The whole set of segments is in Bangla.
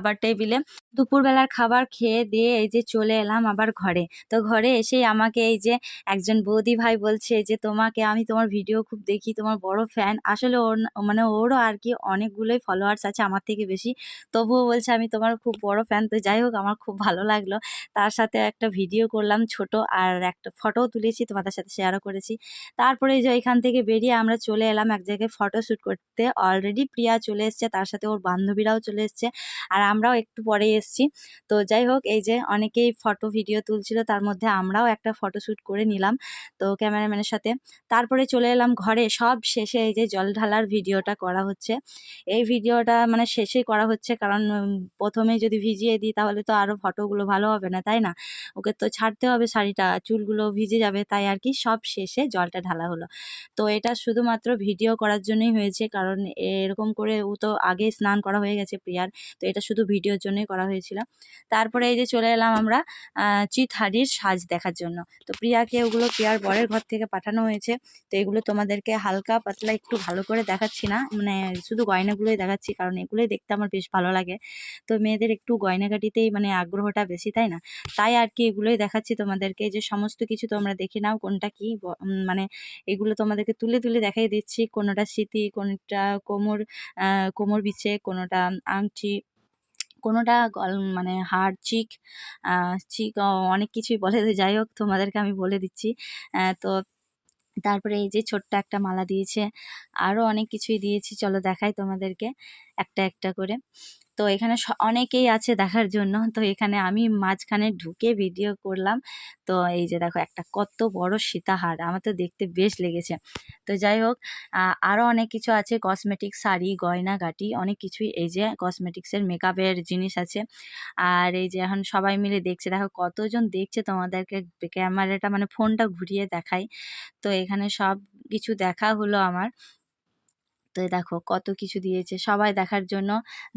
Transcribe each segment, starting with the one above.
খাবার টেবিলে। দুপুরবেলার খাবার খেয়ে দিয়ে এই যে চলে এলাম আবার ঘরে। তো ঘরে এসেই আমাকে এই যে একজন বৌদি ভাই বলছে যে, "তোমাকে আমি তোমার ভিডিও খুব দেখি, তোমার বড় ফ্যান।" আসলে ওর মানে ওরও আর কি অনেকগুলোই ফলোয়ার্স আছে আমার থেকে বেশি। তবুও বলছে, "আমি তোমার খুব বড় ফ্যান।" তো যাই হোক, আমার খুব ভালো লাগলো। তার সাথে একটা ভিডিও করলাম ছোট, আর একটা ফটোও তুলেছি, তোমাদের সাথে শেয়ারও করেছি। তারপরে এই যে এখান থেকে বেরিয়ে আমরা চলে এলাম এক জায়গায় ফটোশ্যুট করতে। অলরেডি প্রিয়া চলে এসছে, তার সাথে ওর বান্ধবীরাও চলে এসছে, আর আমরাও একটু পরেই এসছি। তো যাই হোক, এই যে অনেকেই ফটো ভিডিও তুলছিল, তার মধ্যে আমরাও একটা ফটোশ্যুট করে নিলাম তো ক্যামেরাম্যানের সাথে। তারপরে চলে এলাম ঘরে। সব শেষে এই যে জল ঢালার ভিডিওটা করা হচ্ছে। এই ভিডিওটা মানে শেষেই করা হচ্ছে, কারণ প্রথমেই যদি ভিজিয়ে দিই তাহলে তো আরও ফটোগুলো ভালো হবে না, তাই না? ওকে তো ছাড়তে হবে শাড়িটা, চুলগুলো ভিজে যাবে, তাই আর কি সব শেষে জলটা ঢালা হলো। তো এটা শুধুমাত্র ভিডিও করার জন্যই হয়েছে, কারণ এরকম করে ও তো আগেই স্নান করা হয়ে গেছে প্রিয়ার। তো এটা শুধু ভিডিওর জন্যই করা হয়েছিল। তারপরে এই যে চলে এলাম আমরা চিতহারির সাজ দেখার জন্য। তো প্রিয়াকে ওগুলো প্রিয়ার বরের ঘর থেকে পাঠানো হয়েছে। তো এগুলো তোমাদেরকে হালকা পাতলা একটু ভালো করে দেখাচ্ছি না, মানে শুধু গয়নাগুলোই দেখাচ্ছি, কারণ এগুলোই দেখতে আমার বেশ ভালো লাগে। তো মেয়েদের একটু গয়নাগাটিতেই মানে আগ্রহটা বেশি, তাই না? তাই আর কি এগুলোই দেখাচ্ছি তোমাদেরকে, যে সমস্ত কিছু তোমরা দেখে নাও কোনটা কি মানে এগুলো তোমাদেরকে তুলে তুলে দেখাই দিচ্ছি। কোনোটা স্মৃতি, কোনটা কোমর বিছে, কোনোটা আংটি, কোনোটা মানে হাড়, চিক, চিক অনেক কিছুই বলে। তো যাই হোক, তোমাদেরকে আমি বলে দিচ্ছি। তো তারপরে এই যে ছোট্ট একটা মালা দিয়েছে, আরও অনেক কিছুই দিয়েছি। চলো দেখাই তোমাদেরকে একটা একটা করে। তো এখানে অনেকেই আছে দেখার জন্য। তো এখানে আমি মাঝখানে ঢুকে ভিডিও করলাম। তো এই যে দেখো একটা কত বড় সীতাহার, আমার তো দেখতে বেশ লেগেছে। তো যাই হোক, আরও অনেক কিছু আছে, কসমেটিক, শাড়ি, গয়নাগাটি, অনেক কিছুই। এই যে কসমেটিক্সের মেকআপের জিনিস আছে। আর এই যে এখন সবাই মিলে দেখছে, দেখো কতজন দেখছে, তোমাদেরকে ক্যামেরাটা মানে ফোনটা ঘুরিয়ে দেখাই। তো এখানে সব কিছু দেখা হলো আমার। তো দেখো কত কিছু দিয়েছে সবাই দেখার জন্য।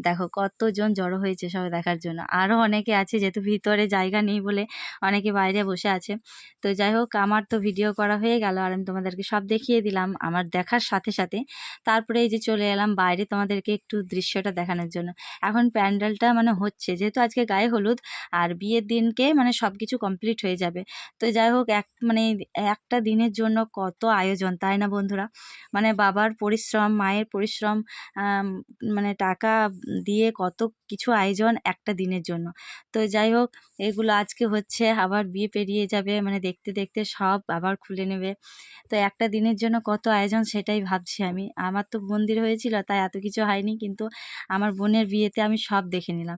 দেখো কতজন জড়ো হয়েছে সবাই দেখার জন্য। আরও অনেকে আছে, যেহেতু ভিতরে জায়গা নেই বলে অনেকে বাইরে বসে আছে। তো যাই হোক, আমার তো ভিডিও করা হয়ে গেল, আর আমি তোমাদেরকে সব দেখিয়ে দিলাম আমার দেখার সাথে সাথে। তারপরে এই যে চলে এলাম বাইরে তোমাদেরকে একটু দৃশ্যটা দেখানোর জন্য। এখন প্যান্ডেলটা মানে হচ্ছে, যেহেতু আজকে গায়ে হলুদ, আর বিয়ের দিনকে মানে সব কিছু কমপ্লিট হয়ে যাবে। তো যাই হোক, মানে একটা দিনের জন্য কত আয়োজন, তাই না বন্ধুরা? মানে বাবার পরিশ্রম, মায়ের পরিশ্রম, মানে টাকা দিয়ে কত কিছু আয়োজন একটা দিনের জন্য। তো যাই হোক, এগুলো আজকে হচ্ছে, আবার বিয়ে পেরিয়ে যাবে, মানে দেখতে দেখতে সব আবার খুলে নেবে। তো একটা দিনের জন্য কত আয়োজন, সেটাই ভাবছি আমি। আমার তো মন্দির হয়েছিল, তাই এত কিছু হয়নি, কিন্তু আমার বোনের বিয়েতে আমি সব দেখে নিলাম।